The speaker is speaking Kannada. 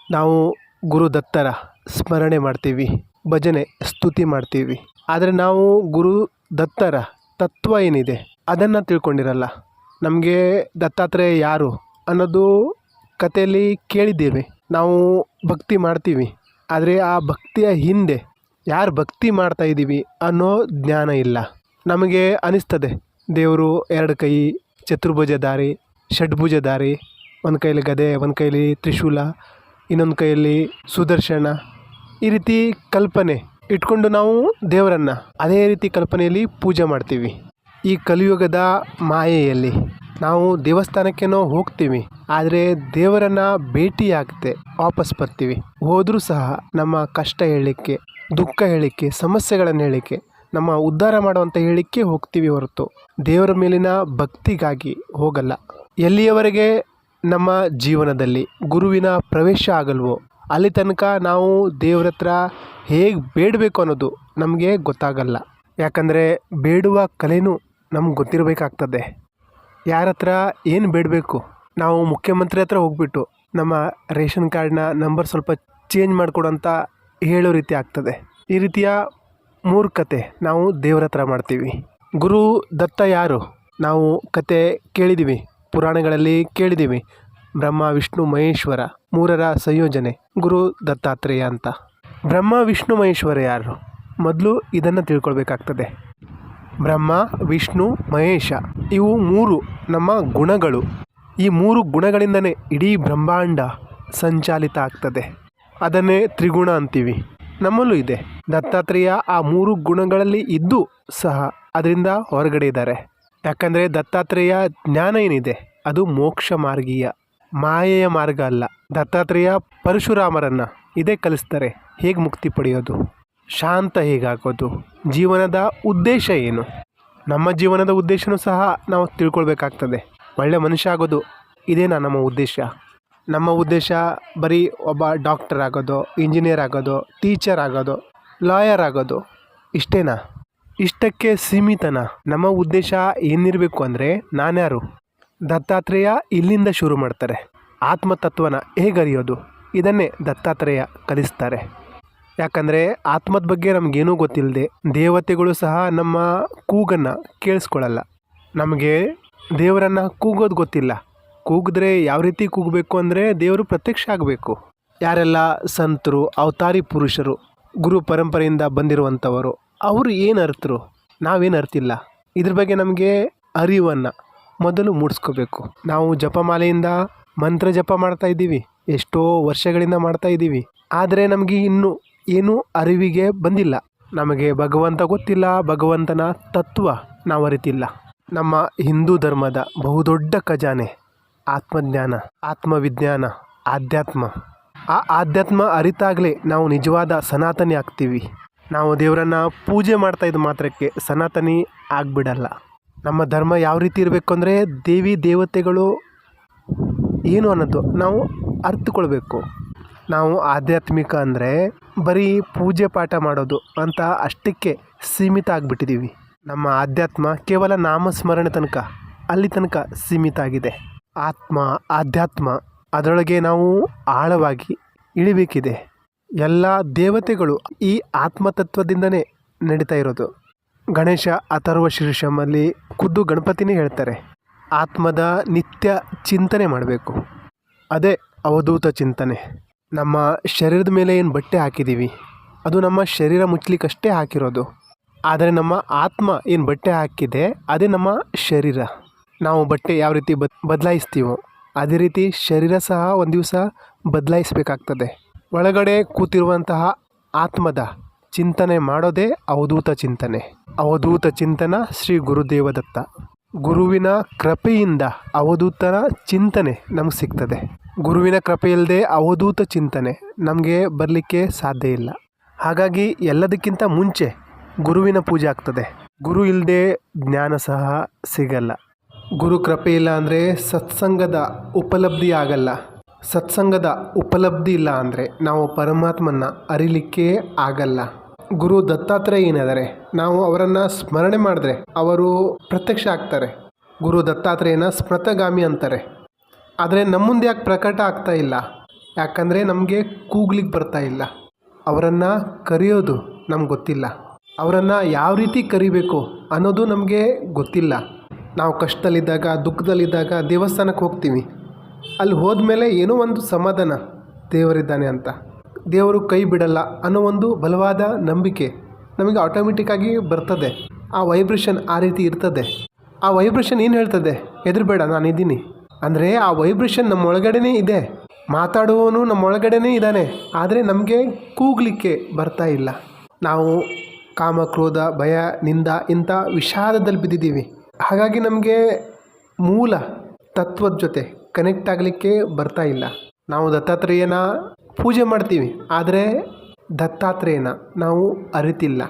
ನಾವು ಗುರುದತ್ತರ ಸ್ಮರಣೆ ಮಾಡ್ತೀವಿ, ಭಜನೆ ಸ್ತುತಿ ಮಾಡ್ತೀವಿ. ಆದರೆ ನಾವು ಗುರುದತ್ತರ ತತ್ವ ಏನಿದೆ ಅದನ್ನು ತಿಳ್ಕೊಂಡಿರಲ್ಲ. ನಮಗೆ ದತ್ತಾತ್ರೇಯ ಯಾರು ಅನ್ನೋದು ಕಥೆಯಲ್ಲಿ ಕೇಳಿದ್ದೇವೆ. ನಾವು ಭಕ್ತಿ ಮಾಡ್ತೀವಿ, ಆದರೆ ಆ ಭಕ್ತಿಯ ಹಿಂದೆ ಯಾರು ಭಕ್ತಿ ಮಾಡ್ತಾ ಇದ್ದೀವಿ ಅನ್ನೋ ಜ್ಞಾನ ಇಲ್ಲ. ನಮಗೆ ಅನಿಸ್ತದೆ ದೇವರು ಎರಡು ಕೈ, ಚತುರ್ಭುಜಧಾರಿ, ಷಡ್ಭುಜಧಾರಿ, ಒಂದು ಕೈಯಲ್ಲಿ ಗದೆ, ಒಂದು ಕೈಯಲ್ಲಿ ತ್ರಿಶೂಲ, ಇನ್ನೊಂದು ಕೈಯಲ್ಲಿ ಸುದರ್ಶನ, ಈ ರೀತಿ ಕಲ್ಪನೆ ಇಟ್ಕೊಂಡು ನಾವು ದೇವರನ್ನು ಅದೇ ರೀತಿ ಕಲ್ಪನೆಯಲ್ಲಿ ಪೂಜೆ ಮಾಡ್ತೀವಿ. ಈ ಕಲಿಯುಗದ ಮಾಯೆಯಲ್ಲಿ ನಾವು ದೇವಸ್ಥಾನಕ್ಕೇನೋ ಹೋಗ್ತೀವಿ, ಆದರೆ ದೇವರನ್ನು ಭೇಟಿಯಾಗದೆ ವಾಪಸ್ ಬರ್ತೀವಿ. ಹೋದರೂ ಸಹ ನಮ್ಮ ಕಷ್ಟ ಹೇಳಲಿಕ್ಕೆ, ದುಃಖ ಹೇಳಲಿಕ್ಕೆ, ಸಮಸ್ಯೆಗಳನ್ನು ಹೇಳಲಿಕ್ಕೆ, ನಮ್ಮ ಉದ್ಧಾರ ಮಾಡುವಂಥ ಹೇಳಲಿಕ್ಕೆ ಹೋಗ್ತೀವಿ ಹೊರತು ದೇವರ ಮೇಲಿನ ಭಕ್ತಿಗಾಗಿ ಹೋಗಲ್ಲ. ಎಲ್ಲಿಯವರೆಗೆ ನಮ್ಮ ಜೀವನದಲ್ಲಿ ಗುರುವಿನ ಪ್ರವೇಶ ಆಗಲ್ವೋ ಅಲ್ಲಿ ತನಕ ನಾವು ದೇವ್ರ ಹತ್ರ ಹೇಗೆ ಬೇಡಬೇಕು ಅನ್ನೋದು ನಮಗೆ ಗೊತ್ತಾಗಲ್ಲ. ಯಾಕಂದರೆ ಬೇಡುವ ಕಲೆನೂ ನಮ್ಗೆ ಗೊತ್ತಿರಬೇಕಾಗ್ತದೆ. ಯಾರ ಹತ್ರ ಏನು ಬೇಡಬೇಕು, ನಾವು ಮುಖ್ಯಮಂತ್ರಿ ಹತ್ರ ಹೋಗ್ಬಿಟ್ಟು ನಮ್ಮ ರೇಷನ್ ಕಾರ್ಡ್ನ ನಂಬರ್ ಸ್ವಲ್ಪ ಚೇಂಜ್ ಮಾಡಿಕೊಡು ಅಂತ ಹೇಳೋ ರೀತಿ ಆಗ್ತದೆ. ಈ ರೀತಿಯ ಮೂರ್ಖತೆ ನಾವು ದೇವ್ರ ಹತ್ರ ಮಾಡ್ತೀವಿ. ಗುರು ದತ್ತ ಯಾರು? ನಾವು ಕತೆ ಕೇಳಿದ್ದೀವಿ, ಪುರಾಣಗಳಲ್ಲಿ ಕೇಳಿದ್ದೀವಿ. ಬ್ರಹ್ಮ ವಿಷ್ಣು ಮಹೇಶ್ವರ ಮೂರರ ಸಂಯೋಜನೆ ಗುರು ದತ್ತಾತ್ರೇಯ ಅಂತ. ಬ್ರಹ್ಮ ವಿಷ್ಣು ಮಹೇಶ್ವರ ಯಾರು? ಮೊದಲು ಇದನ್ನು ತಿಳ್ಕೊಳ್ಬೇಕಾಗ್ತದೆ. ಬ್ರಹ್ಮ ವಿಷ್ಣು ಮಹೇಶ ಇವು ಮೂರು ನಮ್ಮ ಗುಣಗಳು. ಈ ಮೂರು ಗುಣಗಳಿಂದನೇ ಇಡೀ ಬ್ರಹ್ಮಾಂಡ ಸಂಚಾಲಿತ ಆಗ್ತದೆ. ಅದನ್ನೇ ತ್ರಿಗುಣ ಅಂತೀವಿ. ನಮ್ಮಲ್ಲೂ ಇದೆ. ದತ್ತಾತ್ರೇಯ ಆ ಮೂರು ಗುಣಗಳಲ್ಲಿ ಇದ್ದು ಸಹ ಅದರಿಂದ ಹೊರಗಡೆ ಇದ್ದಾರೆ. ಯಾಕಂದರೆ ದತ್ತಾತ್ರೇಯ ಜ್ಞಾನ ಏನಿದೆ ಅದು ಮೋಕ್ಷ ಮಾರ್ಗೀಯ, ಮಾಯೆಯ ಮಾರ್ಗ ಅಲ್ಲ. ದತ್ತಾತ್ರೇಯ ಪರಶುರಾಮರನ್ನು ಇದೇ ಕಲಿಸ್ತಾರೆ, ಹೇಗೆ ಮುಕ್ತಿ ಪಡೆಯೋದು, ಶಾಂತ ಹೇಗಾಗೋದು, ಜೀವನದ ಉದ್ದೇಶ ಏನು. ನಮ್ಮ ಜೀವನದ ಉದ್ದೇಶನೂ ಸಹ ನಾವು ತಿಳ್ಕೊಳ್ಬೇಕಾಗ್ತದೆ. ಒಳ್ಳೆ ಮನುಷ್ಯ ಆಗೋದು ಇದೇನಾ ನಮ್ಮ ಉದ್ದೇಶ? ನಮ್ಮ ಉದ್ದೇಶ ಬರೀ ಒಬ್ಬ ಡಾಕ್ಟರ್ ಆಗೋದು, ಇಂಜಿನಿಯರ್ ಆಗೋದು, ಟೀಚರ್ ಆಗೋದು, ಲಾಯರ್ ಆಗೋದು ಇಷ್ಟೇನಾ? ಇಷ್ಟಕ್ಕೆ ಸೀಮಿತನಾ? ನಮ್ಮ ಉದ್ದೇಶ ಏನಿರಬೇಕು ಅಂದರೆ ನಾನ್ಯಾರು? ದತ್ತಾತ್ರೇಯ ಇಲ್ಲಿಂದ ಶುರು ಮಾಡ್ತಾರೆ. ಆತ್ಮತತ್ವನ ಹೇಗೆ ಅರಿಯೋದು ಇದನ್ನೇ ದತ್ತಾತ್ರೇಯ ಕಲಿಸ್ತಾರೆ. ಯಾಕಂದರೆ ಆತ್ಮದ ಬಗ್ಗೆ ನಮಗೇನೂ ಗೊತ್ತಿಲ್ಲದೆ ದೇವತೆಗಳು ಸಹ ನಮ್ಮ ಕೂಗನ್ನು ಕೇಳಿಸ್ಕೊಳ್ಳಲ್ಲ. ನಮಗೆ ದೇವರನ್ನು ಕೂಗೋದು ಗೊತ್ತಿಲ್ಲ. ಕೂಗಿದ್ರೆ ಯಾವ ರೀತಿ ಕೂಗಬೇಕು ಅಂದರೆ ದೇವರು ಪ್ರತ್ಯಕ್ಷ ಆಗಬೇಕು. ಯಾರೆಲ್ಲ ಸಂತರು, ಅವತಾರಿ ಪುರುಷರು, ಗುರು ಪರಂಪರೆಯಿಂದ ಬಂದಿರುವಂಥವರು, ಅವರು ಏನು ಅರ್ಥರು, ನಾವೇನು ಅರ್ತಿಲ್ಲ. ಇದ್ರ ಬಗ್ಗೆ ನಮಗೆ ಅರಿವನ್ನು ಮೊದಲು ಮೂಡಿಸ್ಕೋಬೇಕು. ನಾವು ಜಪಮಾಲೆಯಿಂದ ಮಂತ್ರ ಜಪ ಮಾಡ್ತಾ ಇದ್ದೀವಿ, ಎಷ್ಟೋ ವರ್ಷಗಳಿಂದ ಮಾಡ್ತಾ ಇದ್ದೀವಿ. ಆದರೆ ನಮಗೆ ಇನ್ನೂ ಏನೂ ಅರಿವಿಗೆ ಬಂದಿಲ್ಲ. ನಮಗೆ ಭಗವಂತ ಗೊತ್ತಿಲ್ಲ, ಭಗವಂತನ ತತ್ವ ನಾವು ಅರಿತಿಲ್ಲ. ನಮ್ಮ ಹಿಂದೂ ಧರ್ಮದ ಬಹುದೊಡ್ಡ ಖಜಾನೆ ಆತ್ಮಜ್ಞಾನ, ಆತ್ಮವಿಜ್ಞಾನ, ಆಧ್ಯಾತ್ಮ. ಆ ಆಧ್ಯಾತ್ಮ ಅರಿತಾಗಲೇ ನಾವು ನಿಜವಾದ ಸನಾತನಿ ಆಗ್ತೀವಿ. ನಾವು ದೇವರನ್ನು ಪೂಜೆ ಮಾಡ್ತಾ ಇದ್ದ ಮಾತ್ರಕ್ಕೆ ಸನಾತನಿ ಆಗಿಬಿಡಲ್ಲ. ನಮ್ಮ ಧರ್ಮ ಯಾವ ರೀತಿ ಇರಬೇಕು ಅಂದರೆ ದೇವಿ ದೇವತೆಗಳು ಏನು ಅನ್ನೋದು ನಾವು ಅರ್ಥಕೊಳ್ಬೇಕು. ನಾವು ಆಧ್ಯಾತ್ಮಿಕ ಅಂದರೆ ಬರೀ ಪೂಜೆ ಪಾಠ ಮಾಡೋದು ಅಂತ ಅಷ್ಟಕ್ಕೆ ಸೀಮಿತ ಆಗಿಬಿಟ್ಟಿದ್ದೀವಿ. ನಮ್ಮ ಆಧ್ಯಾತ್ಮ ಕೇವಲ ನಾಮಸ್ಮರಣೆ ತನಕ, ಅಲ್ಲಿ ತನಕ ಸೀಮಿತ ಆಗಿದೆ. ಆತ್ಮ, ಆಧ್ಯಾತ್ಮ ಅದರೊಳಗೆ ನಾವು ಆಳವಾಗಿ ಇಳಿಬೇಕಿದೆ. ಎಲ್ಲ ದೇವತೆಗಳು ಈ ಆತ್ಮತತ್ವದಿಂದನೇ ನಡೀತಾ ಇರೋದು. ಗಣೇಶ ಅಥರ್ವ ಶೀರ್ಷಮಲ್ಲಿ ಖುದ್ದು ಗಣಪತಿನೇ ಹೇಳ್ತಾರೆ, ಆತ್ಮದ ನಿತ್ಯ ಚಿಂತನೆ ಮಾಡಬೇಕು. ಅದೇ ಅವಧೂತ ಚಿಂತನೆ. ನಮ್ಮ ಶರೀರದ ಮೇಲೆ ಏನು ಬಟ್ಟೆ ಹಾಕಿದ್ದೀವಿ ಅದು ನಮ್ಮ ಶರೀರ ಮುಚ್ಚಲಿಕ್ಕಷ್ಟೇ ಹಾಕಿರೋದು. ಆದರೆ ನಮ್ಮ ಆತ್ಮ ಏನು ಬಟ್ಟೆ ಹಾಕಿದೆ ಅದೇ ನಮ್ಮ ಶರೀರ. ನಾವು ಬಟ್ಟೆ ಯಾವ ರೀತಿ ಬದಲಾಯಿಸ್ತೀವೋ ಅದೇ ರೀತಿ ಶರೀರ ಸಹ ಒಂದು ದಿವಸ ಬದಲಾಯಿಸಬೇಕಾಗ್ತದೆ. ಒಳಗಡೆ ಕೂತಿರುವಂತಹ ಆತ್ಮದ ಚಿಂತನೆ ಮಾಡೋದೇ ಅವಧೂತ ಚಿಂತನೆ. ಅವಧೂತ ಚಿಂತನ ಶ್ರೀ ಗುರುದೇವದತ್ತ. ಗುರುವಿನ ಕೃಪೆಯಿಂದ ಅವಧೂತನ ಚಿಂತನೆ ನಮಗೆ ಸಿಗ್ತದೆ. ಗುರುವಿನ ಕೃಪೆ ಇಲ್ಲದೆ ಅವಧೂತ ಚಿಂತನೆ ನಮಗೆ ಬರಲಿಕ್ಕೆ ಸಾಧ್ಯ ಇಲ್ಲ. ಹಾಗಾಗಿ ಎಲ್ಲದಕ್ಕಿಂತ ಮುಂಚೆ ಗುರುವಿನ ಪೂಜೆ ಆಗ್ತದೆ. ಗುರು ಇಲ್ಲದೆ ಜ್ಞಾನ ಸಹ ಸಿಗಲ್ಲ. ಗುರು ಕೃಪೆ ಇಲ್ಲ ಅಂದರೆ ಸತ್ಸಂಗದ ಉಪಲಬ್ಧಿ ಆಗಲ್ಲ. ಸತ್ಸಂಗದ ಉಪಲಬ್ಧಿ ಇಲ್ಲ ಅಂದರೆ ನಾವು ಪರಮಾತ್ಮನ ಅರಿಲಿಕ್ಕೆ ಆಗಲ್ಲ. ಗುರು ದತ್ತಾತ್ರೇಯ ಏನಿದ್ದಾರೆ, ನಾವು ಅವರನ್ನು ಸ್ಮರಣೆ ಮಾಡಿದ್ರೆ ಅವರು ಪ್ರತ್ಯಕ್ಷ ಆಗ್ತಾರೆ. ಗುರು ದತ್ತಾತ್ರೇಯನ ಸ್ಮೃತಗಾಮಿ ಅಂತಾರೆ. ಆದರೆ ನಮ್ಮ ಮುಂದೆ ಯಾಕೆ ಪ್ರಕಟ ಆಗ್ತಾ ಇಲ್ಲ? ಯಾಕಂದರೆ ನಮಗೆ ಕೂಗ್ಲಿಕ್ಕೆ ಬರ್ತಾ ಇಲ್ಲ. ಅವರನ್ನು ಕರೆಯೋದು ನಮ್ಗೆ ಗೊತ್ತಿಲ್ಲ. ಅವರನ್ನು ಯಾವ ರೀತಿ ಕರಿಬೇಕು ಅನ್ನೋದು ನಮಗೆ ಗೊತ್ತಿಲ್ಲ. ನಾವು ಕಷ್ಟದಲ್ಲಿದ್ದಾಗ, ದುಃಖದಲ್ಲಿದ್ದಾಗ ದೇವಸ್ಥಾನಕ್ಕೆ ಹೋಗ್ತೀವಿ. ಅಲ್ಲಿ ಹೋದ್ಮೇಲೆ ಏನೋ ಒಂದು ಸಮಾಧಾನ, ದೇವರಿದ್ದಾನೆ ಅಂತ, ದೇವರು ಕೈ ಬಿಡಲ್ಲ ಅನ್ನೋ ಒಂದು ಬಲವಾದ ನಂಬಿಕೆ ನಮಗೆ ಆಟೋಮೆಟಿಕ್ಕಾಗಿ ಬರ್ತದೆ. ಆ ವೈಬ್ರೇಷನ್ ಆ ರೀತಿ ಇರ್ತದೆ. ಆ ವೈಬ್ರೇಷನ್ ಏನು ಹೇಳ್ತದೆ? ಹೆದರಬೇಡ, ನಾನಿದ್ದೀನಿ. ಅಂದರೆ ಆ ವೈಬ್ರೇಷನ್ ನಮ್ಮ ಒಳಗಡೆನೇ ಇದೆ. ಮಾತಾಡುವವನು ನಮ್ಮ ಒಳಗಡೆನೇ ಇದ್ದಾನೆ. ಆದರೆ ನಮಗೆ ಕೂಗಲಿಕ್ಕೆ ಬರ್ತಾ ಇಲ್ಲ. ನಾವು ಕಾಮ, ಕ್ರೋಧ, ಭಯ, ನಿಂದ ಇಂಥ ವಿಷಾದದಲ್ಲಿ ಬಿದ್ದಿದ್ದೀವಿ. ಹಾಗಾಗಿ ನಮಗೆ ಮೂಲ ತತ್ವದ ಜೊತೆ ಕನೆಕ್ಟ್ ಆಗಲಿಕ್ಕೆ ಬರ್ತಾ ಇಲ್ಲ. ನಾವು ದತ್ತಾತ್ರೇಯನ ಪೂಜೆ ಮಾಡ್ತೀವಿ, ಆದರೆ ದತ್ತಾತ್ರೇಯನ ನಾವು ಅರಿತಿಲ್ಲ.